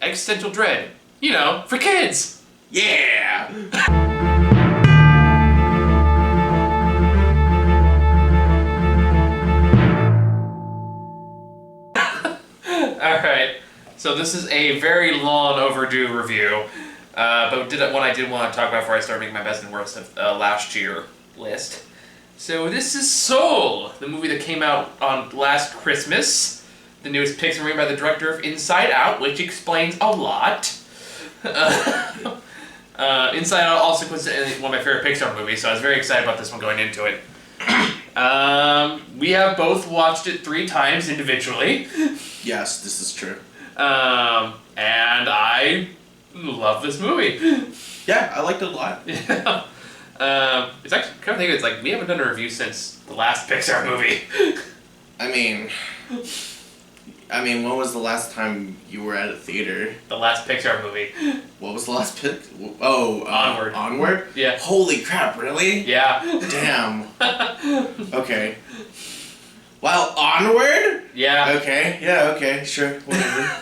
Existential dread. You know, for kids. Yeah! Alright, so this is a very long overdue review, but one I did want to talk about before I start making my best and worst of last year list. So this is Soul, the movie that came out on last Christmas, the newest Pixar movie by the director of Inside Out, which explains a lot. Inside Out also coincidentally one of my favorite Pixar movies, so I was very excited about this one going into it. We have both watched it 3 times individually. Yes, this is true. And I love this movie. Yeah, I liked it a lot. Yeah. It's actually kind of think it's like we haven't done a review since the last Pixar movie. I mean, when was the last time you were at a theater? The last Pixar movie. What was the last pick? Oh, Onward. Onward? Yeah. Holy crap, really? Yeah. Damn. Okay. Well, Onward? Yeah. Okay, yeah, okay, sure, whatever.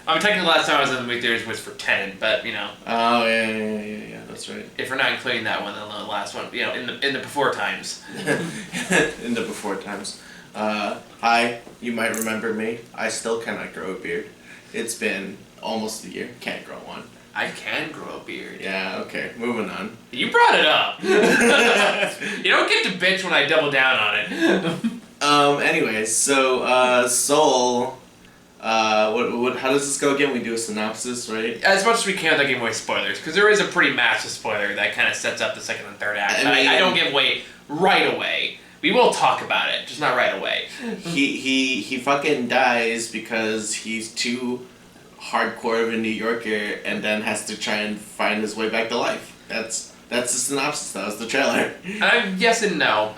I mean, technically the last time I was in the movie theaters was for Tenet, but, you know. Oh, yeah, that's right. If we're not including that one, then the last one, you know, in the before times. In the before times. Hi, you might remember me. I still cannot grow a beard. It's been almost a year. Can't grow one. I can grow a beard. Yeah, okay, moving on. You brought it up. You don't get to bitch when I double down on it. Anyways, so, Soul, how does this go again? We do a synopsis, right? As much as we can without giving away spoilers, because there is a pretty massive spoiler that kind of sets up the second and third act. I don't give away right away. We will talk about it, just not right away. He fucking dies because he's too hardcore of a New Yorker and then has to try and find his way back to life. That's the synopsis. That was the trailer. Yes and no.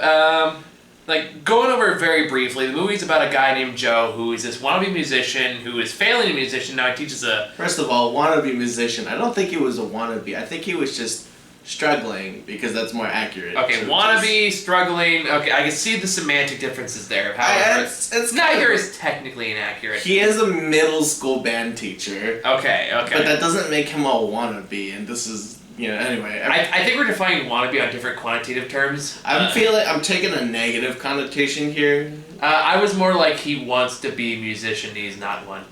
Like, going over it very briefly, the movie's about a guy named Joe who is this wannabe musician who is failing a musician. Now he teaches a... First of all, wannabe musician. I don't think he was a wannabe. I think he was just struggling because that's more accurate. Okay, wannabe, struggling. Okay, I can see the semantic differences there. However, it's neither is technically inaccurate. He is a middle school band teacher. Okay. But that doesn't make him a wannabe, and this is... You know, anyway. I think we're defining wannabe on different quantitative terms. I'm taking a negative connotation here. I was more like he wants to be a musician, he's not one.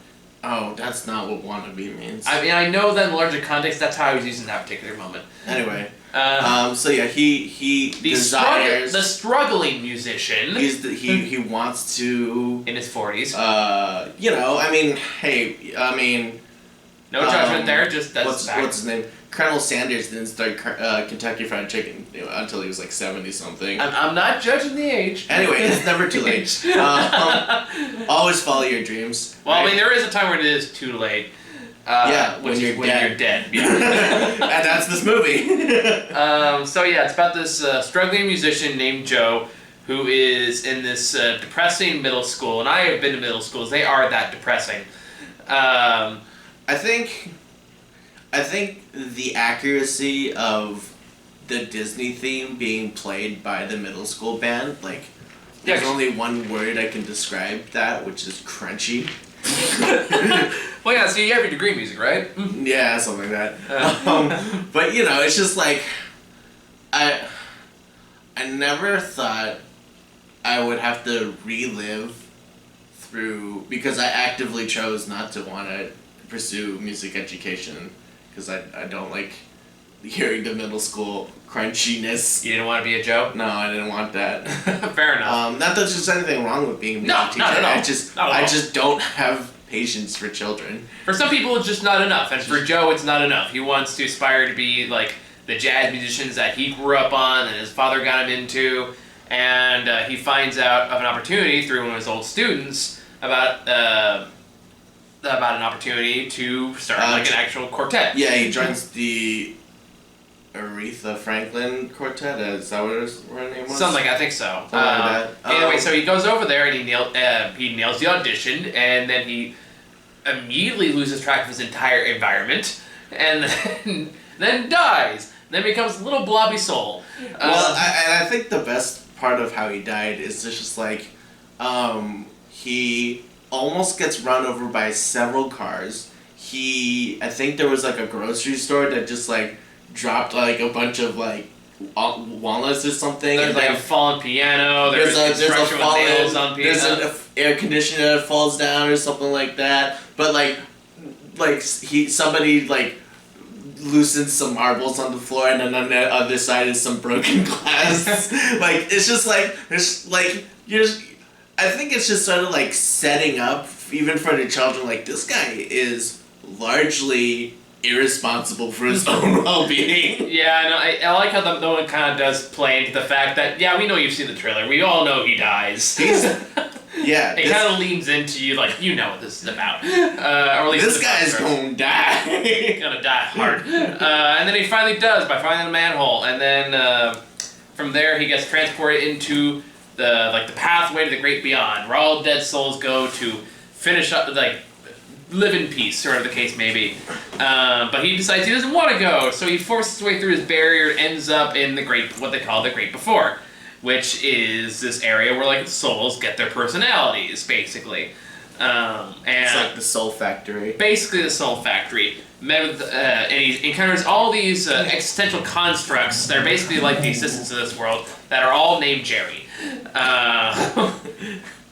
Oh, that's not what wannabe means. I mean, I know that in the larger context, that's how I was using that particular moment. Anyway. So yeah, he desires... The struggling musician. He wants to... In his 40s. You know, I mean, hey, No judgment there, just that's fact. What's his name? Colonel Sanders didn't start Kentucky Fried Chicken until he was like 70-something. I'm not judging the age. Anyway, it's never too late. Always follow your dreams. Well, right? I mean, there is a time when it is too late. When you're dead. Yeah. And that's this movie. So yeah, it's about this struggling musician named Joe who is in this depressing middle school. And I have been to middle schools. They are that depressing. I think the accuracy of the Disney theme being played by the middle school band, like, there's only one word I can describe that, which is crunchy. Well, yeah, so you have your degree in music, right? Yeah, something like that. But, you know, it's just like, I never thought I would have to relive through, because I actively chose not to want to pursue music education. Because I don't like hearing the middle school crunchiness. You didn't want to be a Joe? No, I didn't want that. Fair enough. Not that there's anything wrong with being a music teacher. Not at all. I just don't have patience for children. For some people, it's just not enough. And for Joe, it's not enough. He wants to aspire to be like the jazz musicians that he grew up on and his father got him into. And he finds out of an opportunity through one of his old students about an opportunity to start like an actual quartet. Yeah, he joins the Aretha Franklin Quartet. Is that what her name was? Something like I think so. Something like that. Anyway, so he goes over there and he nails the audition, and then he immediately loses track of his entire environment, and then dies. Then becomes a little blobby soul. I think the best part of how he died is just like he almost gets run over by several cars. I think there was like a grocery store that just like dropped like a bunch of like walnuts or something. There's and like then a fallen piano. There's construction with nails on there's piano. an air conditioner that falls down or something like that. But like somebody like loosens some marbles on the floor, and then on the other side is some broken glass. Like it's just like there's like I think it's just sort of like setting up even for the children. Like this guy is largely irresponsible for his own well-being. Yeah, no, I like how the one kind of does play into the fact that, yeah, we know you've seen the trailer. We all know he dies. Yeah. It kind of leans into you, like, you know what this is about. Or at least this guy's gonna die. He's gonna die hard. And then he finally does by finding the manhole. And then from there he gets transported into the pathway to the great beyond, where all dead souls go to finish up, like, live in peace, or the case may be. But he decides he doesn't want to go, so he forces his way through his barrier and ends up in what they call the Great Before, which is this area where like souls get their personalities, basically. And it's like the Soul Factory. Basically, the Soul Factory. And he encounters all these existential constructs that are basically like the assistants of this world that are all named Jerry.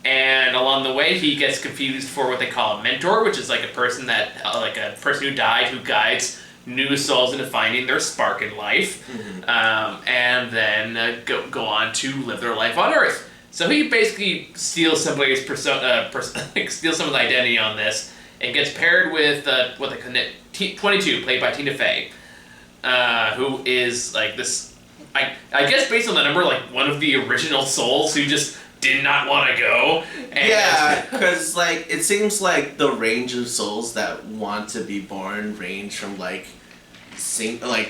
And along the way, he gets confused for what they call a mentor, which is like a person who died who guides new souls into finding their spark in life, and then go on to live their life on Earth. So he basically steals somebody's steals someone's identity on this, and gets paired with what they call 22, played by Tina Fey, who is like this. I guess based on the number, like one of the original souls who just did not want to go. And yeah, because like it seems like the range of souls that want to be born range from like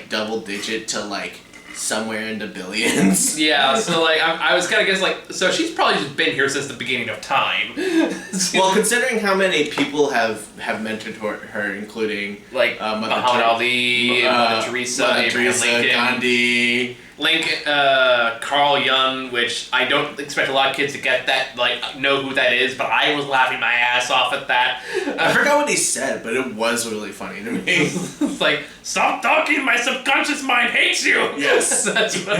double digit to like somewhere in the billions. Yeah, so like I was kind of guessing like, so she's probably just been here since the beginning of time. Well, considering how many people have mentored her, including like Muhammad Ali, Mother Teresa, Abraham Lincoln, Gandhi. Carl Jung, which I don't expect a lot of kids to get that, like, know who that is, but I was laughing my ass off at that. I forgot what he said, but it was really funny to me. It's like, stop talking, my subconscious mind hates you! Yes. That's what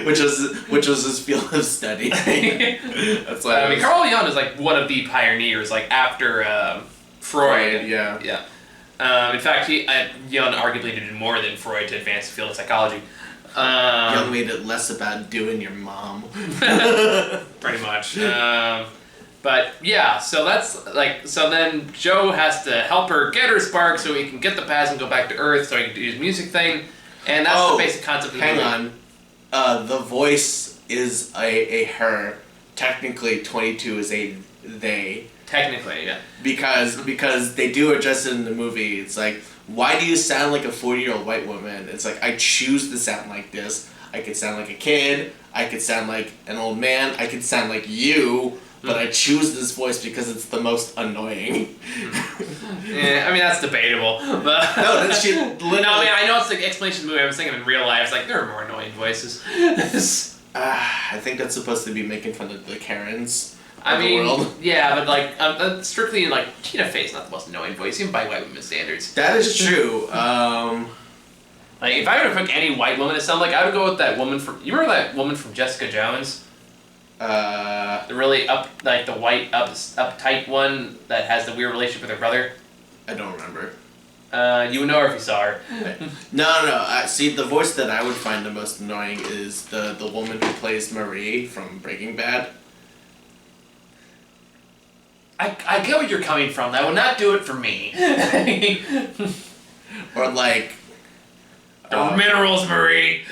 which was his field of study. That's why I mean, Carl Jung is, like, one of the pioneers, like, after Freud. Yeah. Yeah. In fact, Jung arguably did more than Freud to advance the field of psychology. Jung made it less about doing your mom. Pretty much. But yeah, so that's like, so then Joe has to help her get her spark so he can get the pass and go back to Earth so he can do his music thing. And that's the basic concept of the movie. Hang on. The voice is a her. Technically, 22 is a they. Technically, yeah. Because they do address it in the movie. It's like, why do you sound like a 40-year-old white woman? It's like, I choose to sound like this. I could sound like a kid. I could sound like an old man. I could sound like you. But I choose this voice because it's the most annoying. Yeah, I mean, that's debatable. But no, she literally... No, I mean, I know it's the explanation of the movie. I was thinking in real life, it's like, there are more annoying voices. I think that's supposed to be making fun of the Karens. I mean, world. Yeah, but like, strictly like, Tina Fey's not the most annoying voice, even by white women's standards. That is true. Like, if I were to pick any white woman to sound like, I would go with that woman from, you remember that woman from Jessica Jones? The really the white, uptight one that has the weird relationship with her brother? I don't remember. You would know her if you saw her. No. See, the voice that I would find the most annoying is the woman who plays Marie from Breaking Bad. I get where you're coming from. That would not do it for me. Or like... minerals, Marie!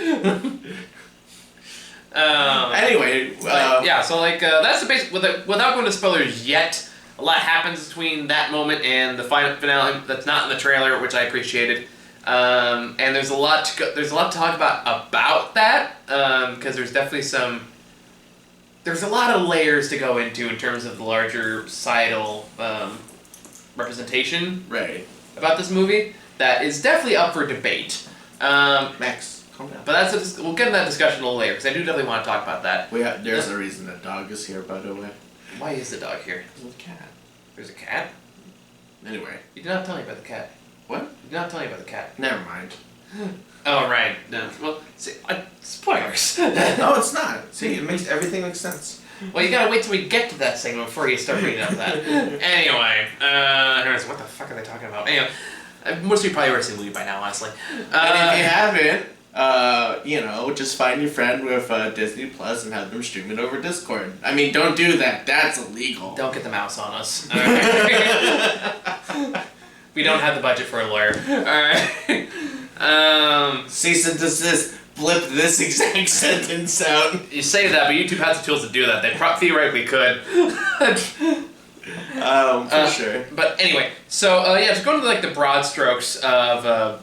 Anyway... yeah, so like, that's the basic... Without going to spoilers yet, a lot happens between that moment and the final finale that's not in the trailer, which I appreciated. And there's a lot to talk about that, because there's definitely there's a lot of layers to go into in terms of the larger societal representation about this movie that is definitely up for debate. Max, calm down. But we'll get into that discussion a little later, because I do definitely want to talk about that. There's a reason the dog is here, by the way. Why is the dog here? There's a cat. There's a cat? Anyway. You did not tell me about the cat. What? You did not tell me about the cat. Never mind. Oh, right. No. Well, see, spoilers. No, it's not. See, everything makes sense. Well, you gotta wait till we get to that segment before you start bringing up that. Anyway, what the fuck are they talking about? Anyway, most of you probably already seen the movie by now, honestly. And if you haven't, just find your friend with Disney Plus and have them stream it over Discord. I mean, don't do that. That's illegal. Don't get the mouse on us. Alright. We don't have the budget for a lawyer. Alright. Cease and desist. Blip this exact sentence out. You say that, but YouTube has the tools to do that. They theoretically could. For sure. But anyway, so just going to like the broad strokes of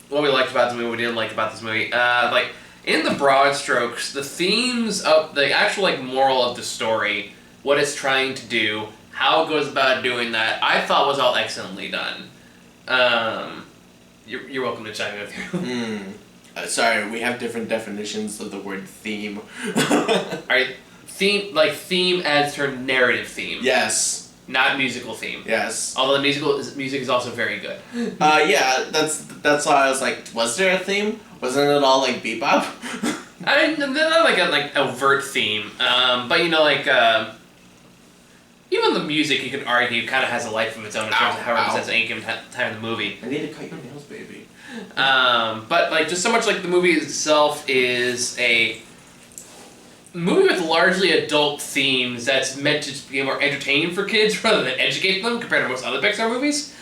what we liked about this movie, what we didn't like about this movie. Like in the broad strokes, the themes of the actual like moral of the story, what it's trying to do, how it goes about doing that, I thought was all excellently done. You're welcome to chime in with you. Sorry, we have different definitions of the word theme. Alright, theme as term narrative theme. Yes. Not musical theme. Yes. Although the music is also very good. Yeah, that's why I was like, was there a theme? Wasn't it all like bebop? I mean, not like a overt theme, but even the music, you could argue, kind of has a life of its own in terms of how it represents any given time in the movie. I need to cut your nails, baby. But like just so much like the movie itself is a movie with largely adult themes that's meant to be more entertaining for kids rather than educate them compared to most other Pixar movies.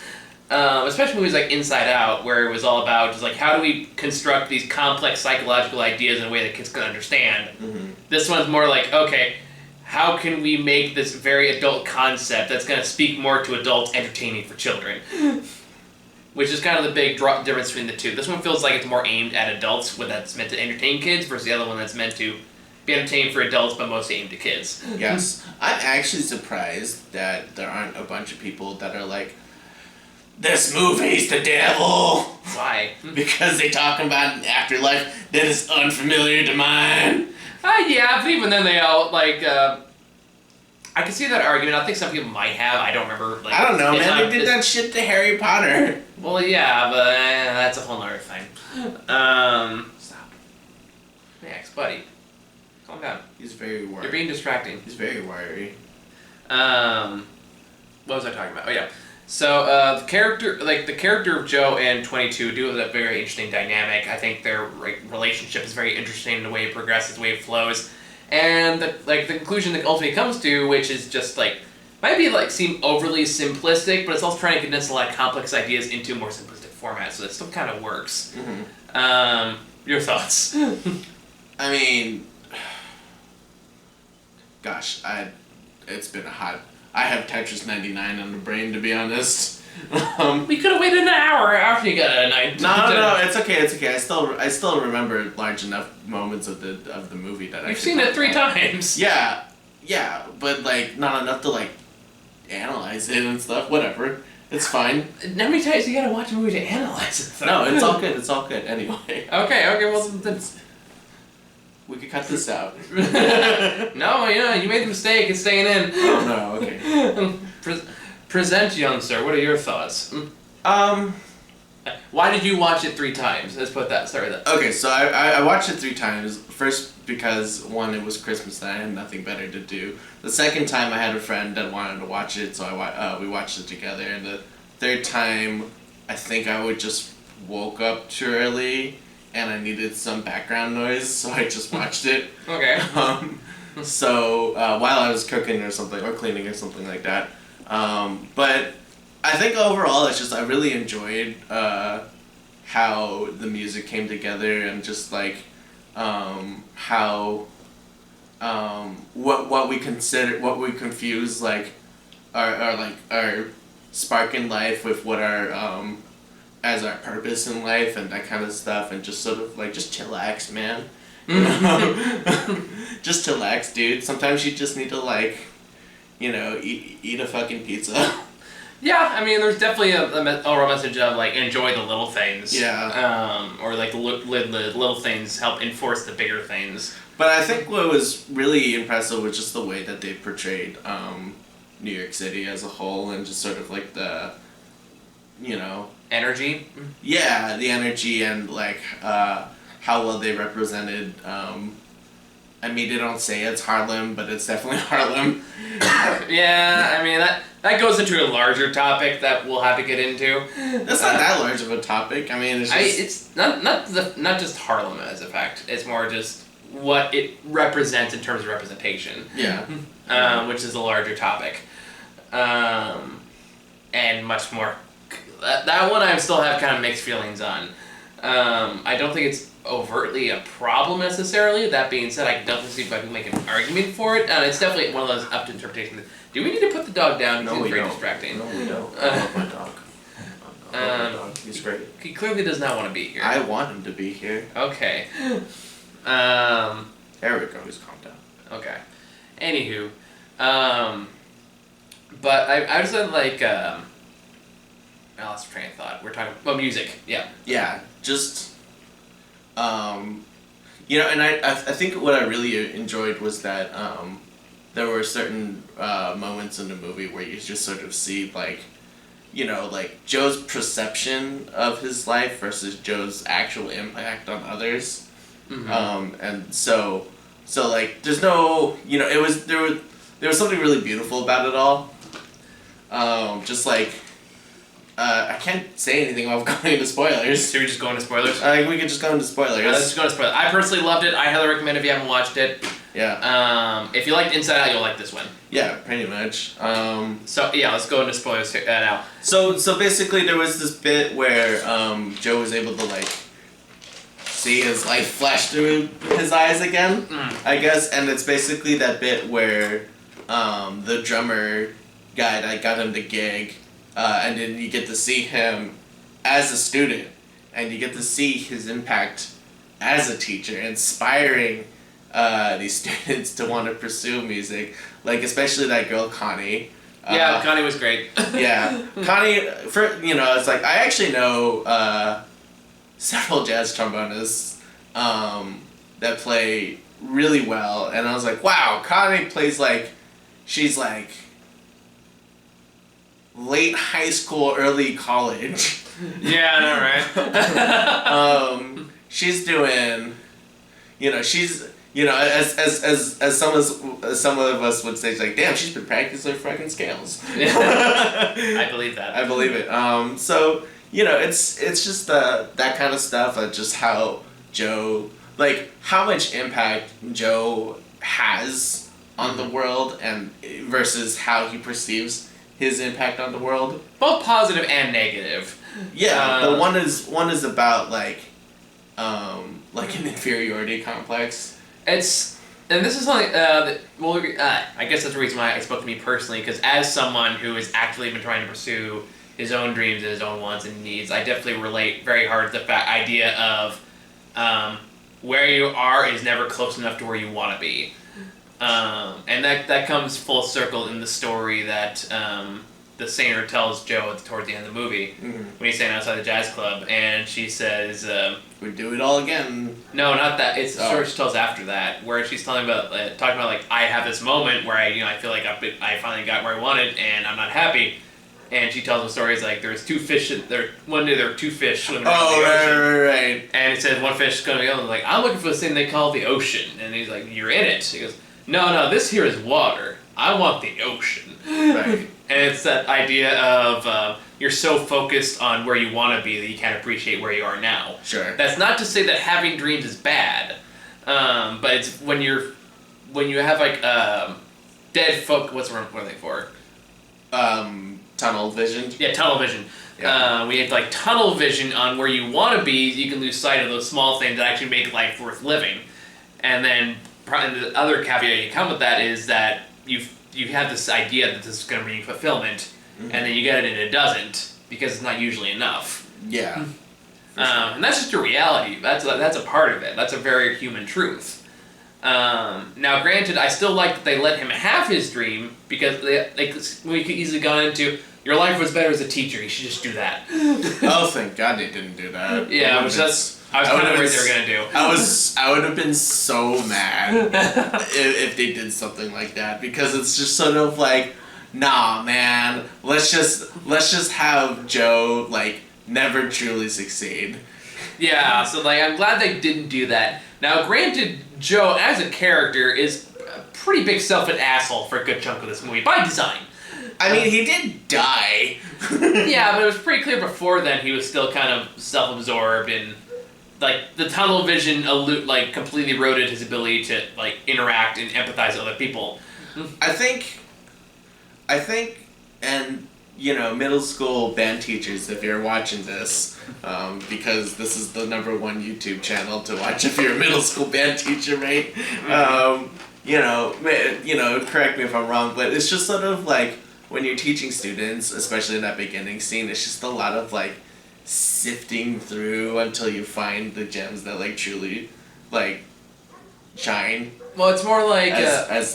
Especially movies like Inside Out, where it was all about just like how do we construct these complex psychological ideas in a way that kids can understand. Mm-hmm. This one's more like, okay, how can we make this very adult concept that's going to speak more to adults entertaining for children? Which is kind of the big difference between the two. This one feels like it's more aimed at adults, when that's meant to entertain kids, versus the other one that's meant to be entertaining for adults, but mostly aimed at kids. Yes. I'm actually surprised that there aren't a bunch of people that are like, this movie's the devil! Why? Because they talk about an afterlife that is unfamiliar to mine. Yeah, but even then they all, I can see that argument. I think some people might have. I don't remember. I don't know, man. They did that shit to Harry Potter. Well, yeah, but that's a whole nother thing. Stop. Max, buddy. Calm down. He's very worried. You're being distracting. He's very worried. What was I talking about? Oh, yeah. So, the character of Joe and 22 do have a very interesting dynamic. I think their relationship is very interesting in the way it progresses, the way it flows. And the conclusion that ultimately comes to, which is just might be seem overly simplistic, but it's also trying to condense a lot of complex ideas into a more simplistic format, so that still kind of works. Mm-hmm. Your thoughts? I mean, gosh, it's been a hot. I have Tetris 99 on the brain, to be honest. We could have waited an hour after you got a 9. No, it's okay. I still remember large enough moments of the movie that You've seen it 3 times. Yeah, but not enough to analyze it and stuff. Whatever, it's fine. How many times you gotta watch a movie to analyze it? Though? No, it's all good. It's all good. Anyway. Okay. Well, then. We could cut this out. No, you made the mistake. It's staying in. Oh no. Okay. Present, young sir. What are your thoughts? Why did you watch it 3 times? Let's start with that. Okay, so I watched it 3 times. First, because one, it was Christmas and I had nothing better to do. The second time, I had a friend that wanted to watch it, so we watched it together. And the third time, I think I just woke up too early and I needed some background noise, so I just watched it. Okay. So while I was cooking or something, or cleaning or something like that. But I think overall, it's just I really enjoyed how the music came together and just how what we confuse our spark in life with what our as our purpose in life and that kind of stuff, and just sort of just chillax, man. Just chillax, dude. Sometimes you just need to eat a fucking pizza. Yeah, I mean, there's definitely a overall message of enjoy the little things. Yeah. Or the little things help enforce the bigger things. But I think what was really impressive was just the way that they portrayed New York City as a whole, and just sort of energy. Yeah, the energy and like how well they represented. I mean, they don't say it's Harlem, but it's definitely Harlem. Yeah, I mean that goes into a larger topic that we'll have to get into. That's not that large of a topic. I mean, it's just It's not just Harlem as a fact. It's more just what it represents in terms of representation. yeah. Which is a larger topic, and much more. That one I still have kind of mixed feelings on. I don't think it's overtly a problem necessarily. That being said, I can definitely see if I can make an argument for it, and it's definitely one of those up to interpretation. Do we need to put the dog down? No, He's we very don't. distracting. No, we don't. I love my dog. I love my dog. He's great. He clearly does not want to be here. I want him to be here. Okay. There we go. He's calmed down. Okay. Anywho, but I just like I lost train of thought. We're talking about music. Yeah. Yeah, just you know, and I think what I really enjoyed was that there were certain moments in the movie where you just sort of see like, you know, like Joe's perception of his life versus Joe's actual impact on others. Mm-hmm. And so like there's no, you know, there was something really beautiful about it all. Just like I can't say anything without going into spoilers. Should we just go into spoilers? We could just go into spoilers. Let's just go into spoilers. I personally loved it. I highly recommend if you haven't watched it. Yeah. If you liked Inside Out, you'll like this one. Yeah, pretty much. So yeah, let's go into spoilers now. So basically there was this bit where Joe was able to like see his life flash through his eyes again, I guess, and it's basically that bit where the drummer guy that got him the gig, and then you get to see him as a student, and you get to see his impact as a teacher, inspiring these students to want to pursue music, like especially that girl Connie. Yeah, Connie was great. Yeah, Connie. It's like I actually know several jazz trombonists that play really well, and I was like, wow, Connie plays like she's like late high school, early college. Yeah, I know, right? She's doing, she's. As some of us would say, it's like, damn, she's been practicing her fucking scales. I believe that. I believe it. So it's just that kind of stuff. Just how Joe, like, how much impact Joe has on the world, and versus how he perceives his impact on the world. Both positive and negative. Yeah, the one is about like an inferiority complex. And this is something I guess that's the reason why it spoke to me personally, because as someone who has actively been trying to pursue his own dreams and his own wants and needs, I definitely relate very hard to the idea of where you are is never close enough to where you want to be. And that comes full circle in the story that the singer tells Joe toward the end of the movie, when he's standing outside the jazz club, and she says, "We do it all again." No, not that. It's the story she tells after that, where she's talking about like, I have this moment where I feel like I finally got where I wanted, and I'm not happy. And she tells him stories like there's two fish. One day there were two fish swimming around the ocean. Right. And it said one fish is going to go. Like, I'm looking for this thing they call the ocean. And he's like, you're in it. He goes, no, this here is water. I want the ocean. Right. And it's that idea of you're so focused on where you want to be that you can't appreciate where you are now. Sure. That's not to say that having dreams is bad, but it's when you have like dead folk. What are they for? Tunnel vision. Yeah, tunnel vision. Yeah. We have like tunnel vision on where you want to be. You can lose sight of those small things that actually make life worth living. And then the other caveat you come with that is that you have this idea that this is going to bring you fulfillment, and then you get it and it doesn't, because it's not usually enough. Yeah. And that's just your reality. That's a part of it. That's a very human truth. Now, granted, I still like that they let him have his dream, because we could easily gone into, your life was better as a teacher, you should just do that. Oh, thank God they didn't do that. Yeah, which I was kind of worried they were going to do. I would have been so mad if they did something like that, because it's just sort of like, nah, man, let's just have Joe like never truly succeed. Yeah, so like I'm glad they didn't do that. Now, granted, Joe as a character is a pretty big selfish asshole for a good chunk of this movie by design. I mean, he did die. Yeah, but it was pretty clear before then he was still kind of self-absorbed and like the tunnel vision like completely eroded his ability to like interact and empathize with other people. I think, and you know, middle school band teachers, if you're watching this, because this is the #1 YouTube channel to watch if you're a middle school band teacher, right? You know, correct me if I'm wrong, but it's just sort of like when you're teaching students, especially in that beginning scene, it's just a lot of like sifting through until you find the gems that like truly like shine Well, it's more like as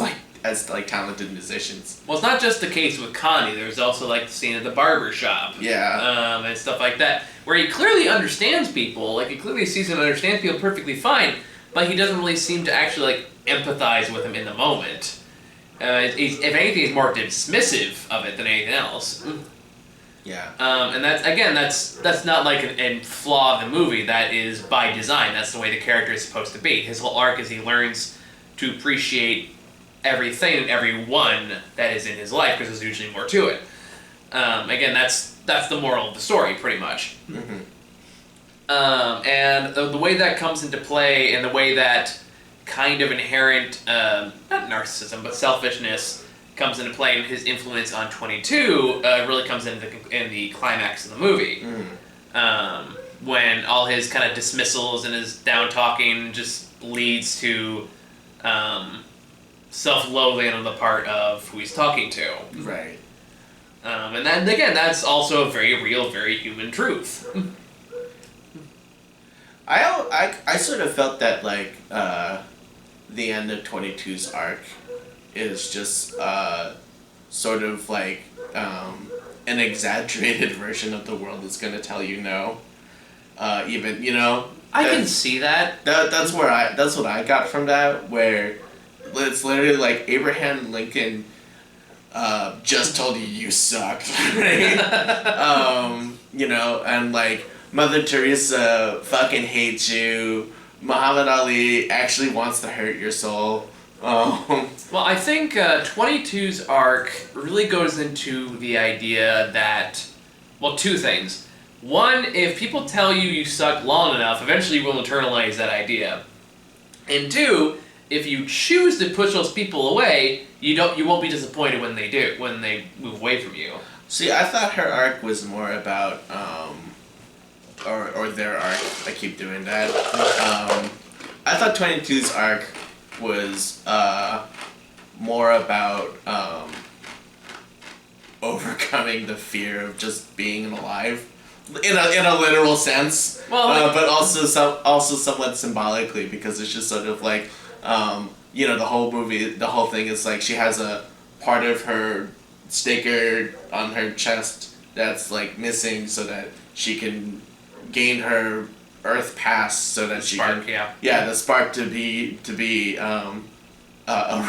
talented musicians. well, it's not just the case with Connie. There's also like the scene at the barber shop, Yeah. and stuff like that, where he clearly understands people. Like he clearly sees and understands people perfectly fine, but he doesn't really seem to actually like empathize with them in the moment. If anything, he's more dismissive of it than anything else. Yeah. And that's not like a flaw of the movie. That is by design. That's the way the character is supposed to be. His whole arc is he learns to appreciate everything and everyone that is in his life because there's usually more to it. Again, that's the moral of the story, pretty much. Mm-hmm. And the way that comes into play and the way that kind of inherent, not narcissism, but selfishness comes into play and his influence on 22 really comes in the climax of the movie. When all his kind of dismissals and his down-talking just leads to self-loathing on the part of who he's talking to. Right. And then, again, that's also a very real, very human truth. I sort of felt that like the end of 22's arc is just sort of like an exaggerated version of the world that's gonna tell you no. Even you know. I can see that. That's what I got from that, where it's literally like Abraham Lincoln just told you suck, right? You know, and like Mother Teresa fucking hates you. Muhammad Ali actually wants to hurt your soul. Well, I think 22's arc really goes into the idea that, well, two things. One, if people tell you suck long enough, eventually you will internalize that idea. And two, if you choose to push those people away, you won't be disappointed when they move away from you. See, I thought her arc was more about, or their arc. I keep doing that. I thought 22's arc was more about overcoming the fear of just being alive, in a literal sense. Well, but also somewhat symbolically, because it's just sort of like, you know, the whole movie, the whole thing is like she has a part of her staker on her chest that's like missing, so that she can gain her Earth pass, so that she spark, can the spark to be a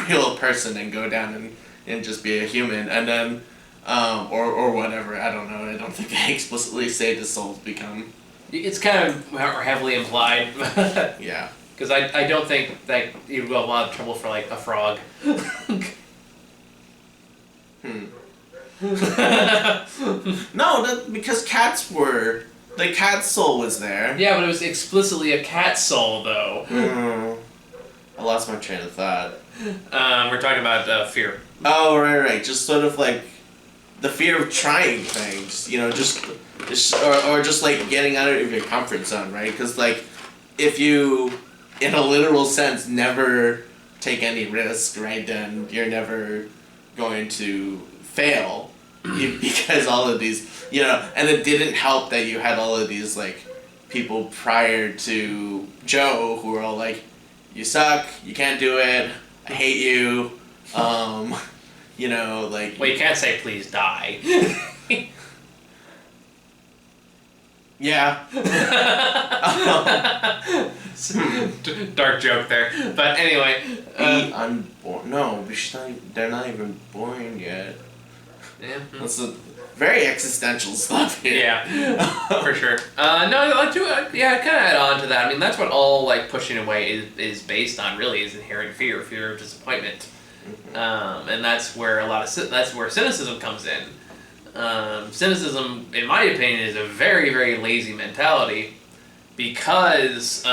real person and go down and just be a human, and then or whatever, I don't know. I don't think they explicitly say the souls become. It's kind of heavily implied. Yeah. Because I don't think that you'd go a lot of trouble for like a frog. No, because the cat's soul was there. Yeah, but it was explicitly a cat soul, though. I lost my train of thought. We're talking about fear. Oh, right. Just sort of like the fear of trying things, you know, or just like getting out of your comfort zone, right? Because like if you, in a literal sense, never take any risk, right, then you're never going to fail. Because all of these, you know, and it didn't help that you had all of these like people prior to Joe who were all like, you suck, you can't do it, I hate you, you know, like. Well, you can't say please die. Yeah. Dark joke there, but anyway. Be unborn? No, they're not even born yet. Yeah. very existential stuff here. Yeah, for sure. No, I do. Yeah, kind of add on to that. I mean, that's what all like pushing away is based on. Really, is inherent fear of disappointment, and that's where that's where cynicism comes in. Cynicism, in my opinion, is a very very lazy mentality because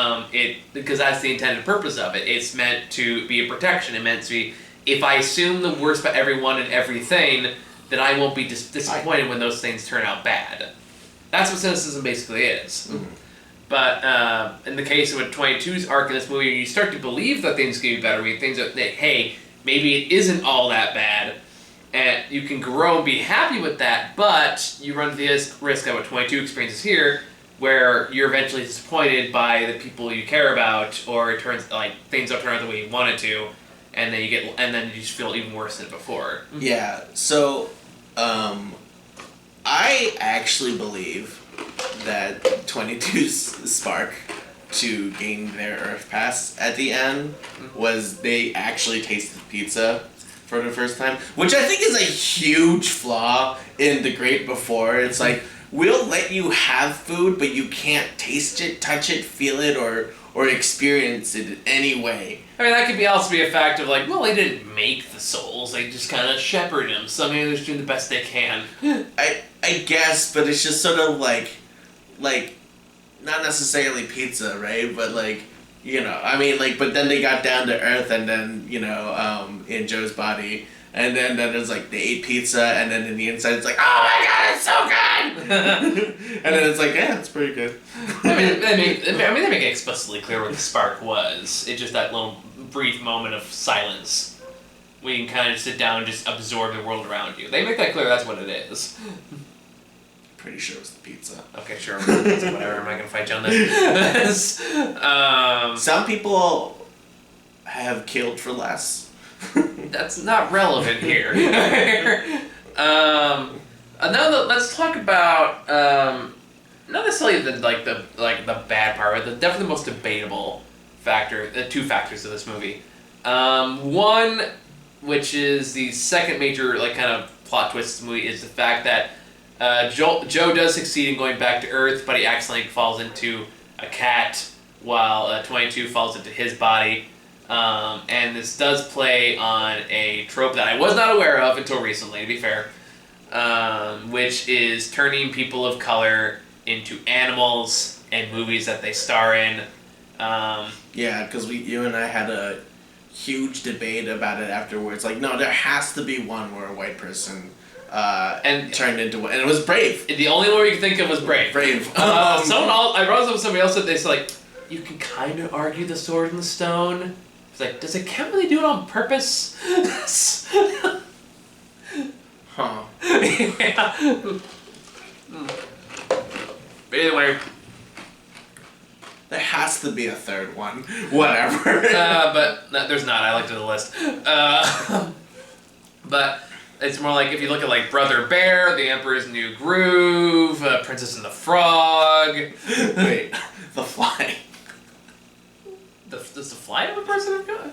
because that's the intended purpose of it. It's meant to be a protection. It's meant to be, if I assume the worst about everyone and everything, then I won't be disappointed when those things turn out bad. That's what cynicism basically is. Mm-hmm. But in the case of 22's arc in this movie, you start to believe that things can be better. Things that, hey, maybe it isn't all that bad, and you can grow and be happy with that. But you run the risk of what 22 experiences here, where you're eventually disappointed by the people you care about, or it turns like things don't turn out the way you want it to, and then you just feel even worse than before. Yeah. So, I actually believe that 22's spark to gain their Earth Pass at the end was they actually tasted pizza for the first time, which I think is a huge flaw in The Great Before. It's like, we'll let you have food, but you can't taste it, touch it, feel it, or experience it in any way. I mean, that could also be a fact of like, well, they didn't make the souls; they just kind of shepherd them. So maybe they're just doing the best they can. I guess, but it's just sort of like not necessarily pizza, right? But like, you know, I mean, like, but then they got down to earth, and then, you know, in Joe's body, and then it's like they ate pizza, and then in the inside it's like, oh my god, it's so good, and then it's like, yeah, it's pretty good. I mean, they make it explicitly clear what the spark was. It's just that little brief moment of silence where you can kind of sit down and just absorb the world around you. They make that clear. That's what it is. Pretty sure it was the pizza. Okay, sure. Whatever. Am I gonna fight you on this? Some people have killed for less. That's not relevant here. Let's talk about not necessarily the bad part, but definitely the most debatable factor. The two factors of this movie. One, which is the second major kind of plot twist of the movie, is the fact that Joe does succeed in going back to Earth, but he accidentally falls into a cat while 22 falls into his body. And this does play on a trope that I was not aware of until recently, to be fair, which is turning people of color into animals in movies that they star in. Yeah, because you and I had a huge debate about it afterwards. Like, no, there has to be one where a white person and turned into one, and it was Brave. The only one you could think of was Brave. Brave. I brought up with somebody else that they said, like, you can kind of argue the Sword and the Stone. It's like, does it can't really do it on purpose? Huh. Yeah. But anyway. There has to be a third one. Whatever. But no, there's not. I looked at the list. But it's more like if you look at like Brother Bear, The Emperor's New Groove, Princess and the Frog. Wait, The Fly. Does The Fly have a person of God?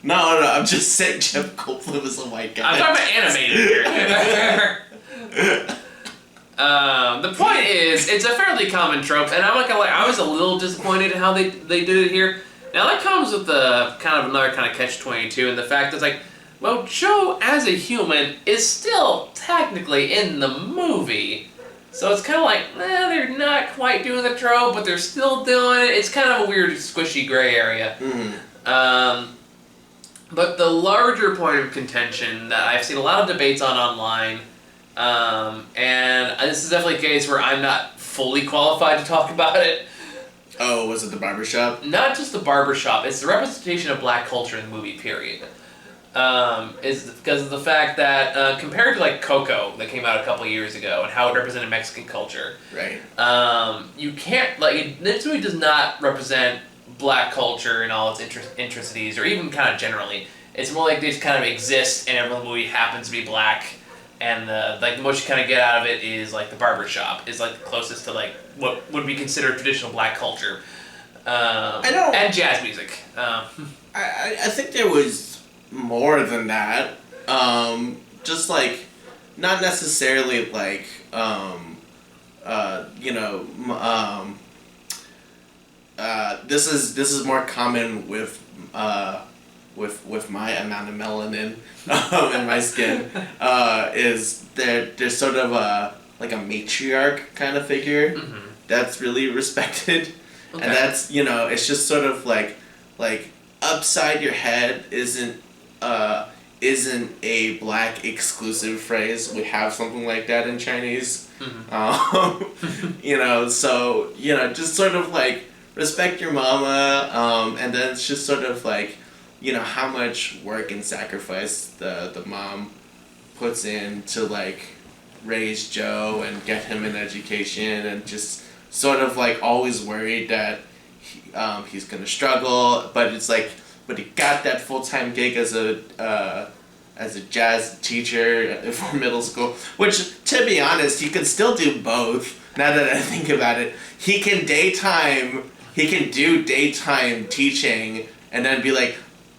No, I'm just saying Jeff Goldblum is a white guy. I'm talking about animated here. The point is, it's a fairly common trope, and I'm not gonna lie, I was a little disappointed in how they did it here. Now that comes with the kind of another kind of catch-22, and the fact that it's like, well, Joe as a human is still technically in the movie. So it's kind of like, they're not quite doing the trope, but they're still doing it. It's kind of a weird, squishy gray area. Mm-hmm. But the larger point of contention that I've seen a lot of debates on online, and this is definitely a case where I'm not fully qualified to talk about it. Oh, was it The Barbershop? Not just The Barbershop, it's the representation of black culture in the movie, period. Is because of the fact that compared to like Coco that came out a couple years ago and how it represented Mexican culture, right? You can't this movie does not represent black culture and all its intricacies, or even kind of generally. It's more like they just kind of exist, and every movie happens to be black, and the most you kind of get out of it is like The Barbershop is like the closest to like what would be considered traditional black culture. And jazz music. I think there was more than that. Just like not necessarily like you know this is more common with my amount of melanin in my skin is there's sort of like a matriarch kind of figure that's really respected. Okay. And that's, you know, it's just sort of like upside your head isn't a black exclusive phrase. We have something like that in Chinese. You know, so, you know, just sort of like respect your mama, and then it's just sort of like, you know, how much work and sacrifice the mom puts in to like raise Joe and get him an education, and just sort of like always worried that he's gonna struggle, but it's like, but he got that full-time gig as a jazz teacher for middle school, which, to be honest, he could still do both. Now that I think about it, he can do daytime teaching and then be like,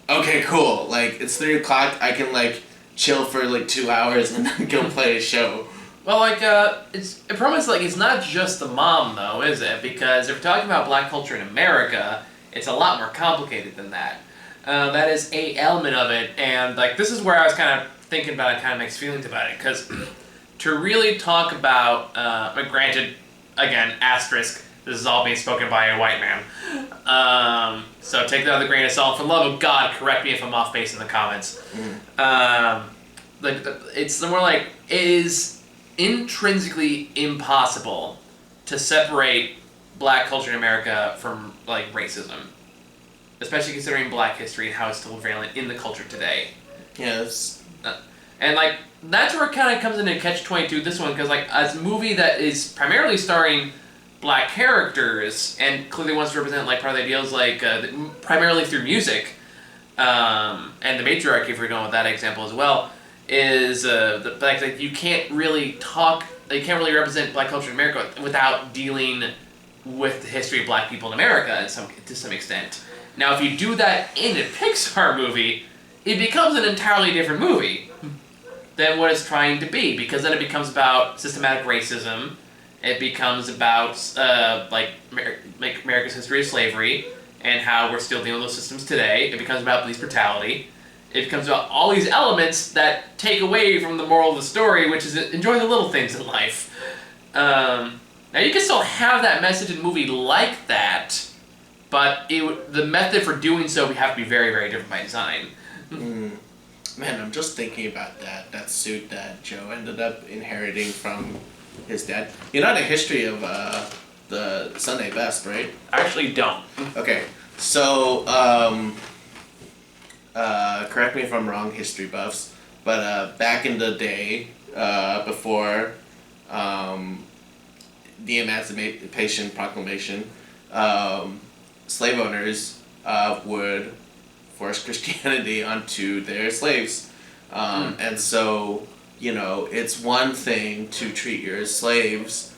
okay, cool, like it's 3 o'clock, I can like chill for like 2 hours and then go play a show. Well, like, the problem is, like, it's not just the mom, though, is it? Because if we're talking about black culture in America, it's a lot more complicated than that. That is a element of it, and, like, this is where I was kind of thinking about it, kind of mixed feelings about it, because to really talk about, granted, again, asterisk, this is all being spoken by a white man, so take that with a grain of salt. For the love of God, correct me if I'm off base in the comments. It's more like, it is intrinsically impossible to separate black culture in America from, like, racism. Especially considering black history and how it's still prevalent in the culture today. Yes. And, like, that's where it kind of comes into Catch-22, this one, because, like, as a movie that is primarily starring black characters, and clearly wants to represent, like, part of the ideals, like, primarily through music, and the matriarchy, if we're going with that example as well, is the fact that you can't really represent black culture in America without dealing with the history of black people in America to some extent. Now, if you do that in a Pixar movie, it becomes an entirely different movie than what it's trying to be, because then it becomes about systematic racism. It becomes about America's history of slavery and how we're still dealing with those systems today. It becomes about police brutality. It becomes about all these elements that take away from the moral of the story, which is enjoy the little things in life. Now, you can still have that message in a movie like that, but the method for doing so would have to be very, very different by design. Man, I'm just thinking about that suit that Joe ended up inheriting from his dad. You know the history of the Sunday Best, right? I actually don't. Okay, so correct me if I'm wrong, history buffs, but back in the day, before the Emancipation Proclamation, slave owners would force Christianity onto their slaves. And so, you know, it's one thing to treat your slaves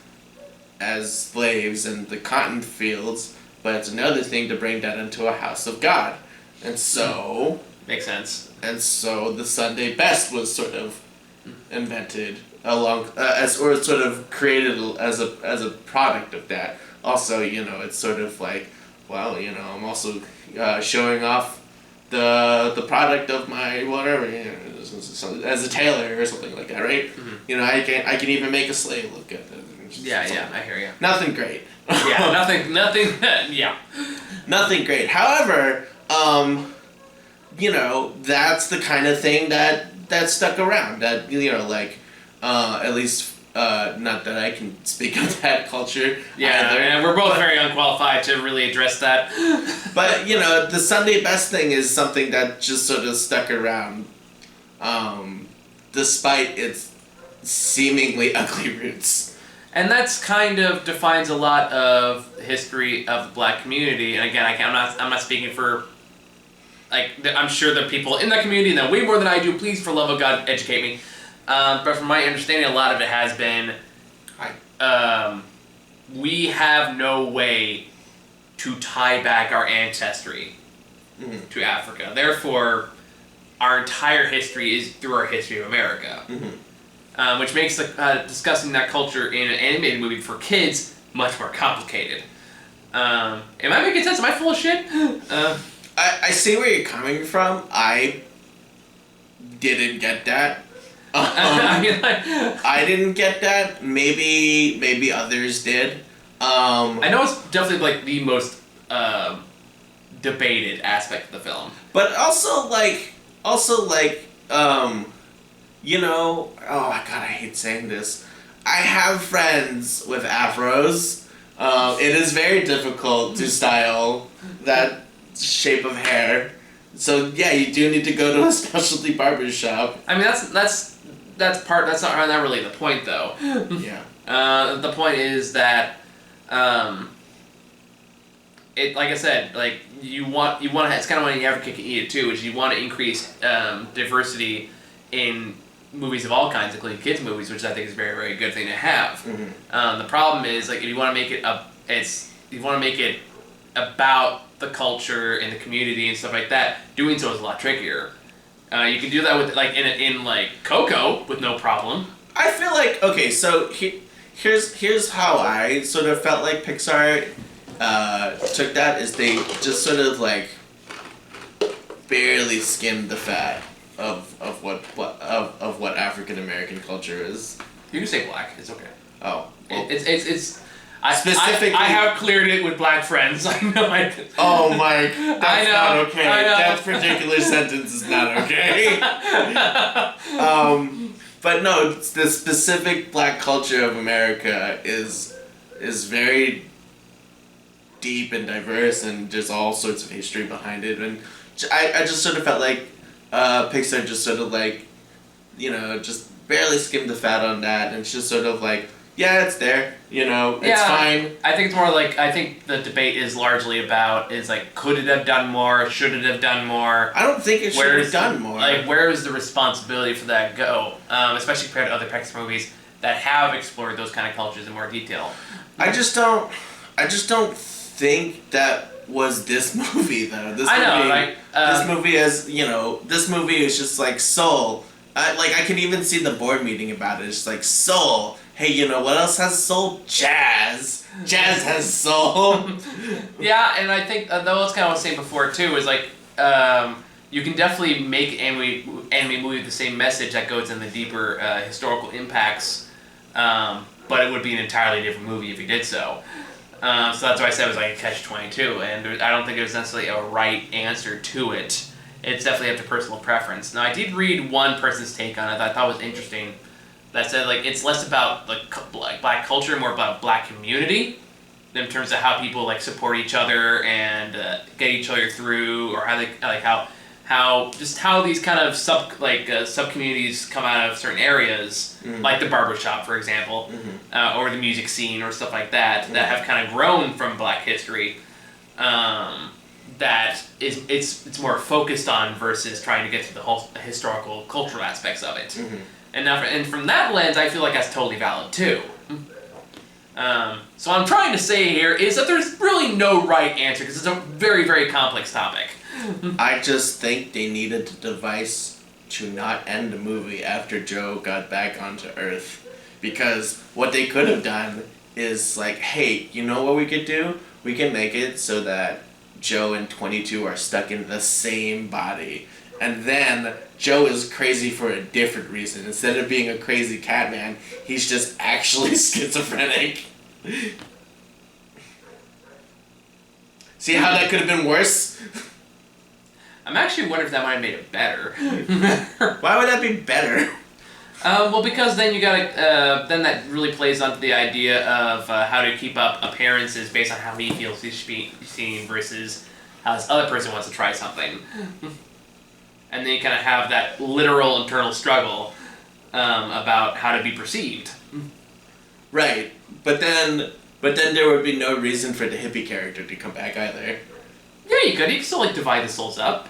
as slaves in the cotton fields, but it's another thing to bring that into a house of God. And so... Makes sense. And so the Sunday Best was sort of invented or sort of created as a product of that. Also, you know, it's sort of like, well, you know, I'm also showing off the product of my whatever, you know, as a tailor or something like that, right? Mm-hmm. You know, I can even make a slave look good. Yeah, I hear you. Nothing great. Yeah, nothing, yeah. Nothing great. However, you know, that's the kind of thing that stuck around. That, you know, like, at least, not that I can speak of that culture. Yeah, and we're both very unqualified to really address that. But, you know, the Sunday Best thing is something that just sort of stuck around, despite its seemingly ugly roots. And that's kind of defines a lot of the history of the black community. And again, I'm not speaking for, like, I'm sure there are people in that community that know way more than I do. Please, for love of God, educate me. But from my understanding, a lot of it has been, we have no way to tie back our ancestry to Africa. Therefore, our entire history is through our history of America. which makes discussing that culture in an animated movie for kids much more complicated. Am I making sense? Am I full of shit? I see where you're coming from. I didn't get that. I didn't get that. Maybe others did. I know it's definitely like the most debated aspect of the film. But also like, you know, oh god, I hate saying this. I have friends with afros. It is very difficult to style that shape of hair. So yeah, you do need to go to a specialty barber shop. I mean, that's not really the point though. Yeah. The point is that, it, like I said, like you want to, it's kind of when you have a cake and eat it too, which you want to increase diversity in movies of all kinds, including kids movies, which I think is a very, very good thing to have. Mm-hmm. The problem is, like, if you want to make it about the culture and the community and stuff like that, doing so is a lot trickier. You can do that with like in like Coco with no problem. I feel like, okay, so here's how I sort of felt like Pixar took that, is they just sort of like barely skimmed the fat of what African American culture is. You can say black. It's okay. Oh, well, It's. Specifically, I have cleared it with black friends. I know. Oh, Mike, that's I know, not okay. I know. That particular sentence is not okay. But no, the specific black culture of America is very deep and diverse, and there's all sorts of history behind it. And I just sort of felt like Pixar just sort of like, you know, just barely skimmed the fat on that, and it's just sort of like, yeah, it's there, you know, it's fine. I think it's more like, I think the debate is largely about, is like, could it have done more? Should it have done more? I don't think it should have done more. Like, where is the responsibility for that go? Especially compared to other Pixar movies that have explored those kind of cultures in more detail. I just don't think that was this movie though. This movie is, you know, this movie is just like Soul. I can even see the board meeting about it. It's like, Soul. Hey, you know what else has soul? Jazz. Jazz has soul. Yeah, and I think though that's kind of what I was saying before too, is like, you can definitely make anime movie with the same message that goes in the deeper historical impacts, but it would be an entirely different movie if you did so. So that's why I said it was like a catch-22, and I don't think there's necessarily a right answer to it. It's definitely up to personal preference. Now, I did read one person's take on it that I thought was interesting, that said, like, it's less about like black culture, more about black community, in terms of how people like support each other and get each other through, or how they like how these kind of sub communities come out of certain areas, like the barbershop, for example, or the music scene or stuff like that, that have kind of grown from Black history. That is, it's more focused on versus trying to get to the whole historical, cultural aspects of it. And from that lens, I feel like that's totally valid too. So what I'm trying to say here is that there's really no right answer, because it's a very, very complex topic. I just think they needed a device to not end the movie after Joe got back onto Earth. Because what they could have done is like, hey, you know what we could do? We can make it so that Joe and 22 are stuck in the same body. And then Joe is crazy for a different reason. Instead of being a crazy cat man, he's just actually schizophrenic. See how that could have been worse? I'm actually wondering if that might have made it better. Why would that be better? Well, because then you gotta, then that really plays onto the idea of how to keep up appearances based on how he feels he's seen versus how this other person wants to try something. And then you kind of have that literal internal struggle about how to be perceived. Right, but then there would be no reason for the hippie character to come back either. Yeah, you could. You could still like divide the souls up.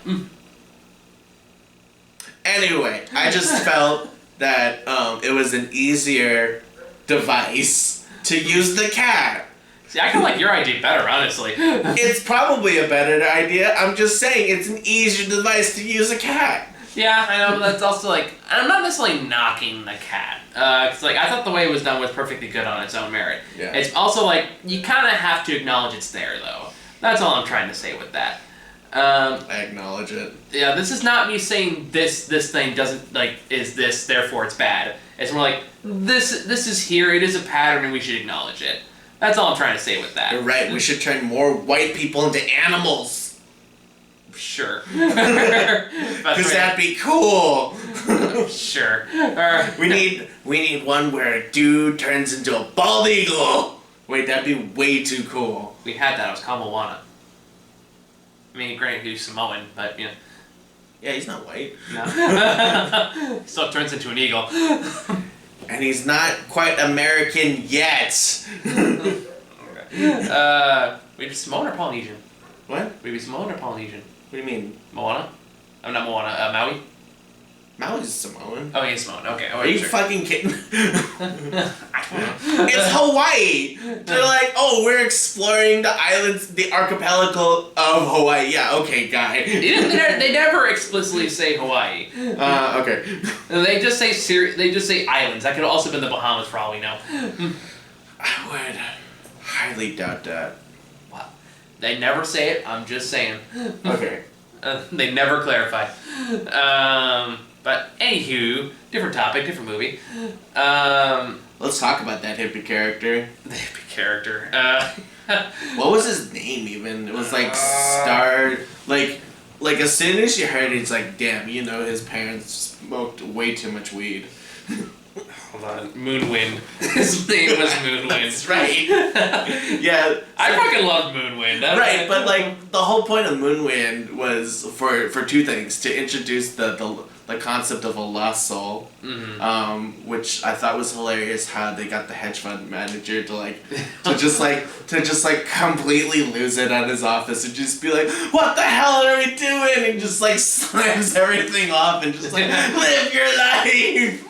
Anyway, I just felt that it was an easier device to use the cat. See, I kind of like your idea better, honestly. It's probably a better idea. I'm just saying it's an easier device to use a cat. Yeah, I know, but that's also like, I'm not necessarily knocking the cat. Cause like, I thought the way it was done was perfectly good on its own merit. Yeah. It's also like, you kind of have to acknowledge it's there though. That's all I'm trying to say with that. I acknowledge it. Yeah, this is not me saying this thing doesn't, like, is this, therefore it's bad. It's more like, this is here, it is a pattern, and we should acknowledge it. That's all I'm trying to say with that. You're right, we should turn more white people into animals. Sure. Because that'd be cool. Sure. We need one where a dude turns into a bald eagle. Wait, that'd be way too cool. We had that, it was called Moana. I mean, granted, he was Samoan, but, you know. Yeah, he's not white. No. Still turns into an eagle. And he's not quite American yet. Would it be Samoan or Polynesian? What? Would it be Samoan or Polynesian? What do you mean? Moana? I'm not Moana, Maui? Maui's Samoan. Oh, he's Samoan, okay. Oh, Are you sure. fucking kidding? I don't know. It's Hawaii. They're like, oh, we're exploring the islands, the archipelago of Hawaii. Yeah, okay, guy. They never explicitly say Hawaii. Okay. They just say islands. That could have also been the Bahamas for all we know. I would highly doubt that. Wow. They never say it, I'm just saying. Okay. They never clarify. But anywho, different topic, different movie. Let's talk about that hippie character. The hippie character. What was his name even? It was like Star. Like as soon as you heard it, it's like, damn, you know, his parents smoked way too much weed. Hold on. Moonwind. His name was Moonwind. That's right. Yeah. I fucking loved Moonwind. Right, but like the whole point of Moonwind was for two things: to introduce the concept of a lost soul, which I thought was hilarious. How they got the hedge fund manager to just completely lose it at his office and just be like, "What the hell are we doing?" And just like slams everything off and just like, "Live your life."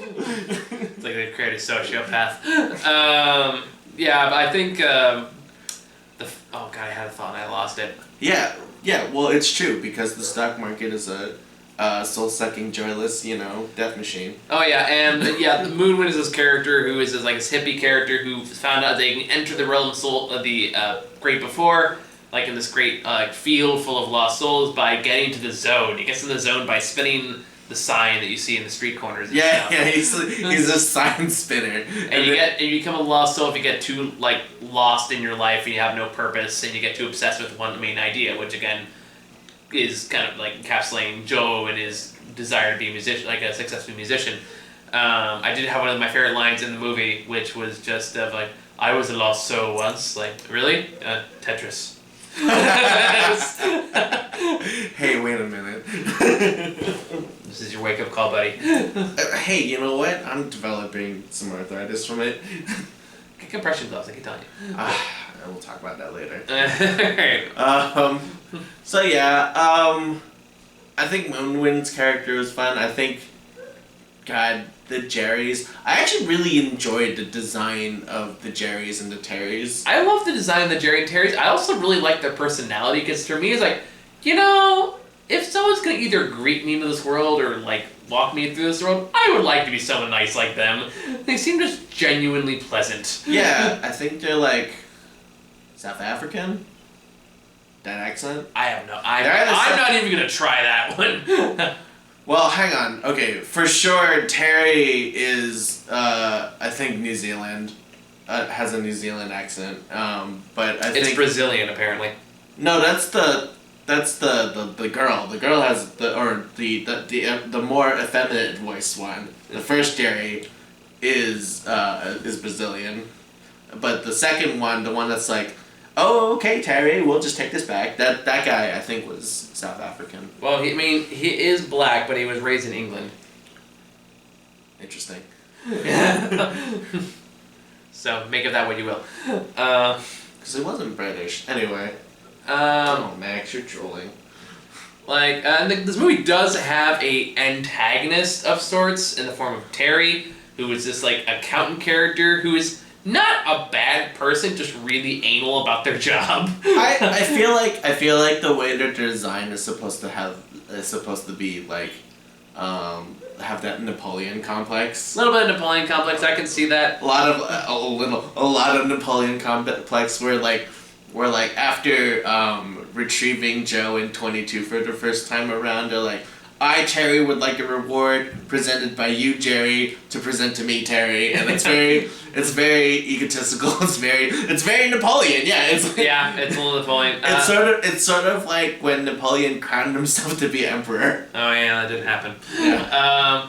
It's like they've created a sociopath. Yeah, but I think oh god, I had a thought and I lost it. Yeah. Well, it's true because the stock market is a soul-sucking, joyless, death machine. Oh yeah, and the Moonwind is this character who is this hippie character who found out they can enter the realm of soul of the great before, like in this great field full of lost souls by getting to the zone. He gets in the zone by spinning the sign that you see in the street corners. And stuff. Yeah, he's a sign spinner. And you become a lost soul if you get too lost in your life and you have no purpose and you get too obsessed with one main idea, which again is kind of like encapsulating Joe and his desire to be a musician, like a successful musician. I did have one of my favorite lines in the movie, which was just of I was a lost soul once. Like, really? Tetris. Hey, wait a minute. This is your wake-up call, buddy. Hey, you know what? I'm developing some arthritis from it. Get compression gloves, I can tell you. We'll talk about that later. Alright. So yeah, I think Moonwind's character was fun. I think, God, the Jerrys. I actually really enjoyed the design of the Jerrys and the Terrys. I love the design of the Jerry and Terrys. I also really like their personality because for me it's like, if someone's gonna either greet me into this world or walk me through this world, I would like to be someone nice like them. They seem just genuinely pleasant. Yeah, I think they're South African. That accent? I have no. I'm not even gonna try that one. Well, hang on. Okay, for sure, Terry is, I think, New Zealand. Has a New Zealand accent. But I think it's Brazilian, apparently. No, that's the girl. The girl has the more effeminate voiced one. The first Jerry is Brazilian, but the second one, the one that's like, oh, okay, Terry, we'll just take this back. That guy, I think, was South African. Well, he is black, but he was raised in England. Interesting. So make of that what you will. Because it wasn't British. Anyway. Oh, Max, you're trolling. This movie does have a antagonist of sorts in the form of Terry, who is this accountant character who is not a bad person, just really anal about their job. I feel like the way they're designed is supposed to be have that Napoleon complex. A little bit of Napoleon complex, I can see that. A lot of Napoleon complex where after retrieving Joe in 22 for the first time around, they're like, I, Terry, would like a reward presented by you, Jerry, to present to me, Terry, and it's very egotistical. It's very Napoleon. Yeah, it's Yeah, it's a little Napoleon. It's sort of like when Napoleon crowned himself to be emperor. Oh yeah, that didn't happen. Yeah.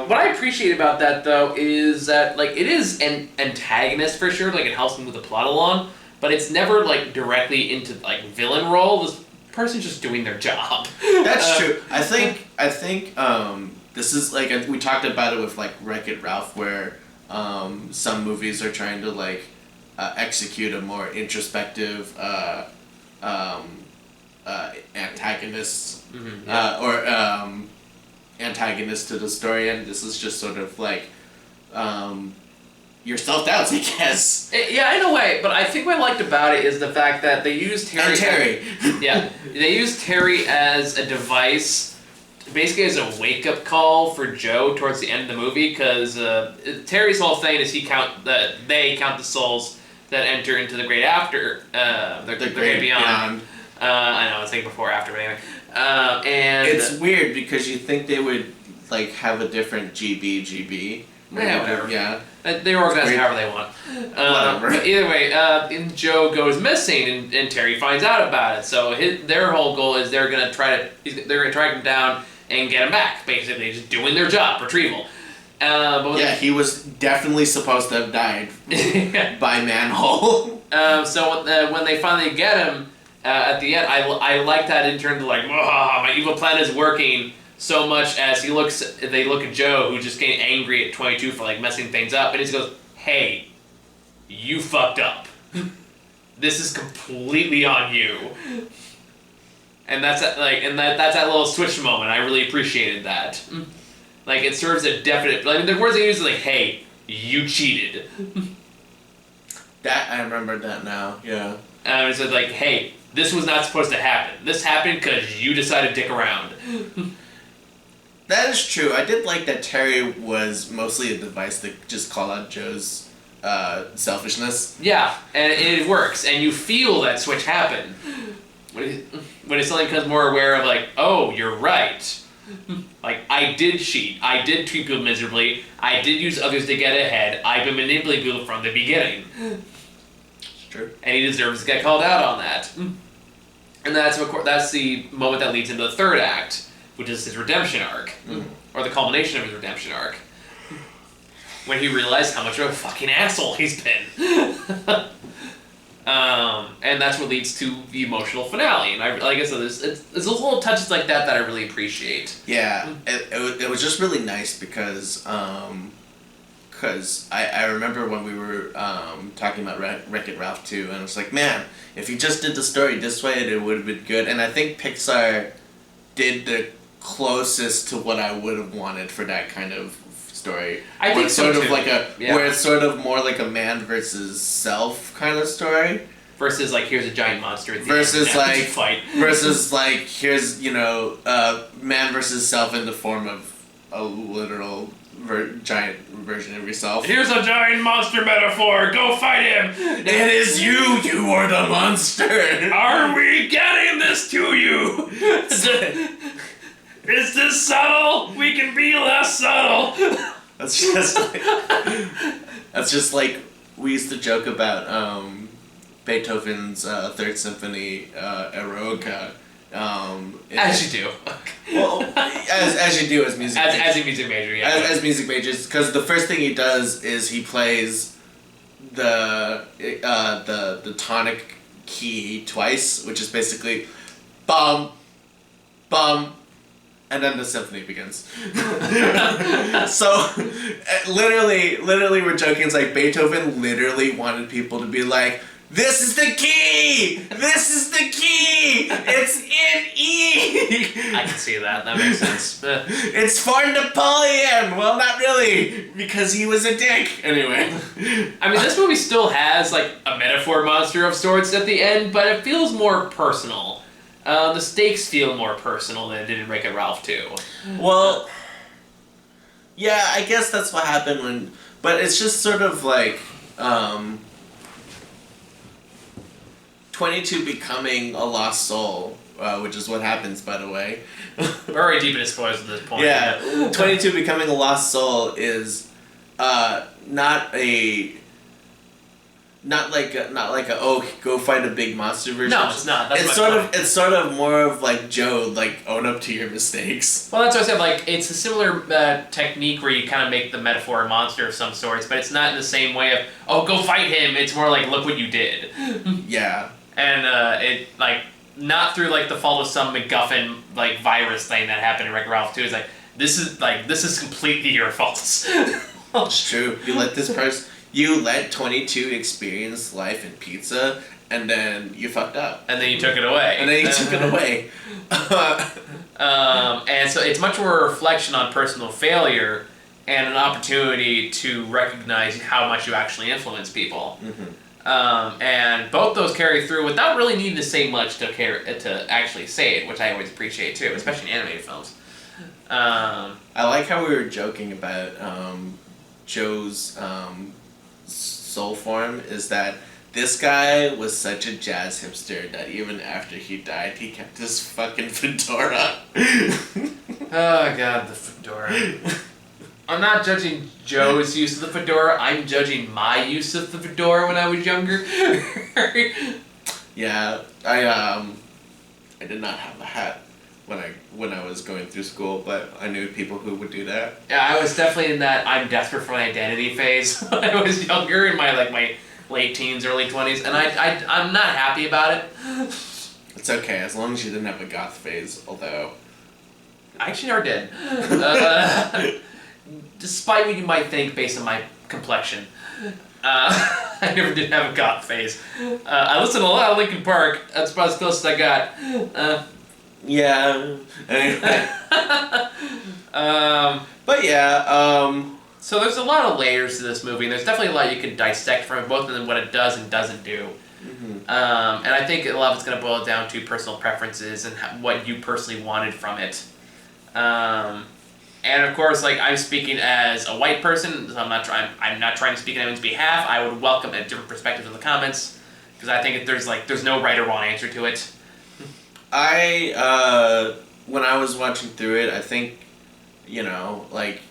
What I appreciate about that though is that like it is an antagonist for sure. Like it helps move the plot along, but it's never like directly into like villain role. This person's just doing their job. That's true. I think this is like we talked about it with like Wreck-It Ralph, where some movies are trying to like execute a more introspective antagonist antagonist to the story, and this is just sort of like your self-doubts, I guess. Yeah, in a way, but I think what I liked about it is the fact that they used Terry. They used Terry as a device, basically as a wake-up call for Joe towards the end of the movie, because Terry's whole thing is they count the souls that enter into the great after, the great beyond. I know, I was thinking before, after, but anyway. And it's weird because you think they would like have a different GB. Yeah, whatever. Yeah. They organize it however they want. Whatever. But either way, and Joe goes missing, and Terry finds out about it. So their whole goal is they're gonna track him down and get him back. Basically, just doing their job, retrieval. He was definitely supposed to have died by manhole. So when they finally get him at the end, I like that in terms of like, my evil plan is working. So much as they look at Joe, who's just getting angry at 22 for like messing things up, and he just goes, "Hey, you fucked up. This is completely on you." And that's that little switch moment. I really appreciated that. Like it serves a definite. I mean, the words they use is like, "Hey, you cheated." That I remember that now. Yeah. It said like, "Hey, this was not supposed to happen. This happened because you decided to dick around." That is true. I did like that Terry was mostly a device to just call out Joe's selfishness. Yeah, and it works, and you feel that switch happen. When it suddenly becomes more aware of like, oh, you're right. Like, I did cheat. I did treat people miserably. I did use others to get ahead. I've been manipulating people from the beginning. It's true. And he deserves to get called out on that. And that's the moment that leads into the third act, which is his redemption arc, or the culmination of his redemption arc, when he realized how much of a fucking asshole he's been. And that's what leads to the emotional finale. And like I said, there's those little touches like that that I really appreciate. Yeah, it was just really nice because I remember when we were talking about Wreck-It Ralph 2, and I was like, man, if you just did the story this way, it would have been good. And I think Pixar did the closest to what I would have wanted for that kind of story. I think so too. Where it's sort of more like a man versus self kind of story. Versus like, here's a giant monster at the versus end. like fight. Versus like, here's man versus self in the form of a literal giant version of yourself. Here's a giant monster metaphor. Go fight him. It is you. You are the monster. Are we getting this to you? Is this subtle? We can be less subtle. That's just like we used to joke about Beethoven's Third Symphony, Eroica. As you do. Well, as you do as music major. As a music major, yeah. As music majors, because the first thing he does is he plays the tonic key twice, which is basically bum, bum, and then the symphony begins. So, literally, we're joking. It's like Beethoven literally wanted people to be like, "This is the key! This is the key! It's in E!" I can see that. That makes sense. It's for Napoleon! Well, not really, because he was a dick. Anyway. I mean, this movie still has, like, a metaphor monster of sorts at the end, but it feels more personal. The stakes feel more personal than it did in Wreck-It Ralph 2. Well, Yeah, I guess that's what happened when, but it's just sort of like 22 becoming a lost soul, which is what happens, by the way. We're already deep into spoilers at this point. Yeah, 22 becoming a lost soul is not like a oh, go fight a big monster version. No, it's not. That's it's sort of more of like Joe, like own up to your mistakes. Well, that's what I said. Like, it's a similar technique where you kind of make the metaphor a monster of some sorts, but it's not in the same way of, oh, go fight him. It's more like, look what you did. Yeah. And it, like, not through, like, the fault of some MacGuffin, like, virus thing that happened in Wreck-It Ralph 2. It's like, this is completely your fault. It's true. You let 22 experience life in pizza, and then you fucked up. And then you took it away. And then you took it away. And so it's much more a reflection on personal failure and an opportunity to recognize how much you actually influence people. Mm-hmm. And both those carry through without really needing to say much to actually say it, which I always appreciate too, especially in animated films. I like how we were joking about Joe's soul form is that this guy was such a jazz hipster that even after he died, he kept his fucking fedora. Oh god, the fedora. I'm not judging Joe's use of the fedora, I'm judging my use of the fedora when I was younger. Yeah, I did not have a hat when I was going through school, but I knew people who would do that. Yeah, I was definitely in that I'm desperate for an identity phase when I was younger, in my late teens, early 20s, and I'm not happy about it. It's okay, as long as you didn't have a goth phase, although... I actually never did. Despite what you might think based on my complexion. I never did have a goth phase. I listened to a lot of Linkin Park, that's about as close as I got. Yeah. Anyway. But yeah, So there's a lot of layers to this movie, and there's definitely a lot you can dissect from it, both in what it does and doesn't do. Mm-hmm. And I think a lot of it's going to boil down to personal preferences and what you personally wanted from it. And of course, like, I'm speaking as a white person, so I'm not trying to speak on anyone's behalf. I would welcome a different perspective in the comments, because I think there's no right or wrong answer to it. When I was watching through it, I think, like,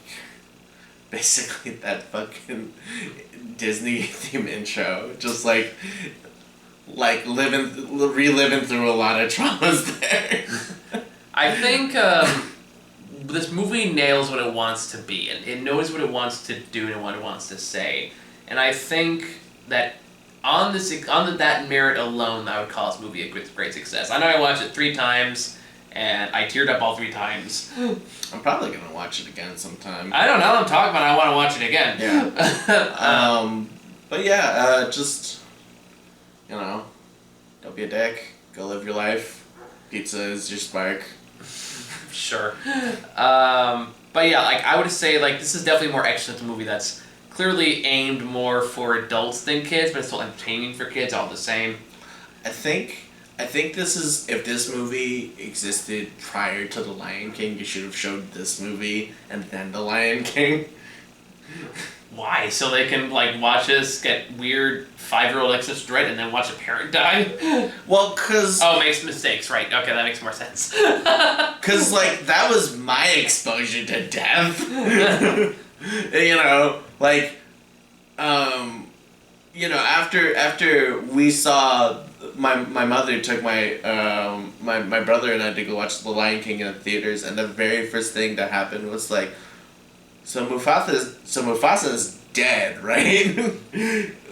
basically that fucking Disney theme intro, just like reliving through a lot of traumas there. I think this movie nails what it wants to be, and it knows what it wants to do and what it wants to say. And I think that on that merit alone, I would call this movie a great success. I know I watched it 3 times, and I teared up all 3 times. I'm probably gonna watch it again sometime. I don't know what I'm talking about. I want to watch it again. Yeah. But yeah, just, don't be a dick. Go live your life. Pizza is your spark. Sure. But yeah, like, I would say, like, this is definitely a more excellent movie that's clearly aimed more for adults than kids, but it's still entertaining for kids all the same. I think this is, if this movie existed prior to The Lion King, you should have showed this movie and then The Lion King. Why? So they can, like, watch us get weird 5-year-old excess dread and then watch a parent die? Well, cause... Oh, makes mistakes, right. Okay, that makes more sense. Cause, like, that was my exposure to death. After we saw... My mother took my brother and I to go watch The Lion King in the theaters, and the very first thing that happened was like, so Mufasa's dead, right?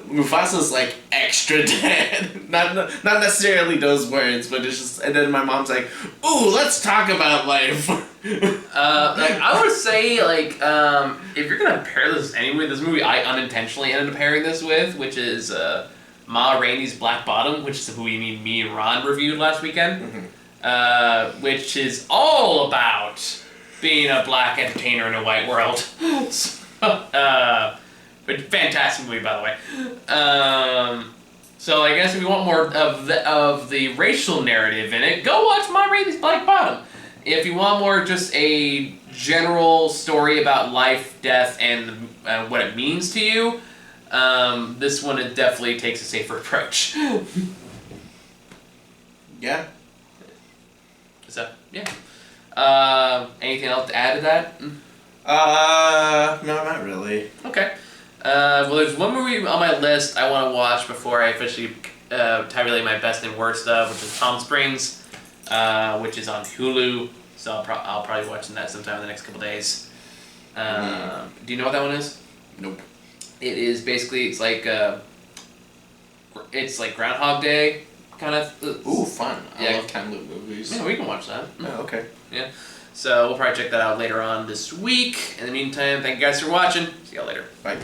Mufasa's like extra dead. Not necessarily those words, but it's just, and then my mom's like, ooh, let's talk about life. I would say, like, if you're gonna pair this anyway, this movie I unintentionally ended up pairing this with, which is Ma Rainey's Black Bottom, which is who me and Ron reviewed last weekend, which is all about being a black entertainer in a white world. But fantastic movie, by the way. So I guess if you want more of the racial narrative in it, go watch Ma Rainey's Black Bottom. If you want more just a general story about life, death, and what it means to you, this one it definitely takes a safer approach. Yeah. So yeah. Anything else to add to that? No, not really. Okay. Well, there's one movie on my list I want to watch before I officially tabulate my best and worst of, which is Palm Springs, which is on Hulu. So I'll probably be watching that sometime in the next couple days. Do you know what that one is? Nope. It is basically it's like Groundhog Day kind of. Ooh, fun. I Yeah. love time loop movies. Yeah, we can watch that. Oh, okay. Yeah. So we'll probably check that out later on this week. In the meantime, thank you guys for watching. See y'all later. Bye.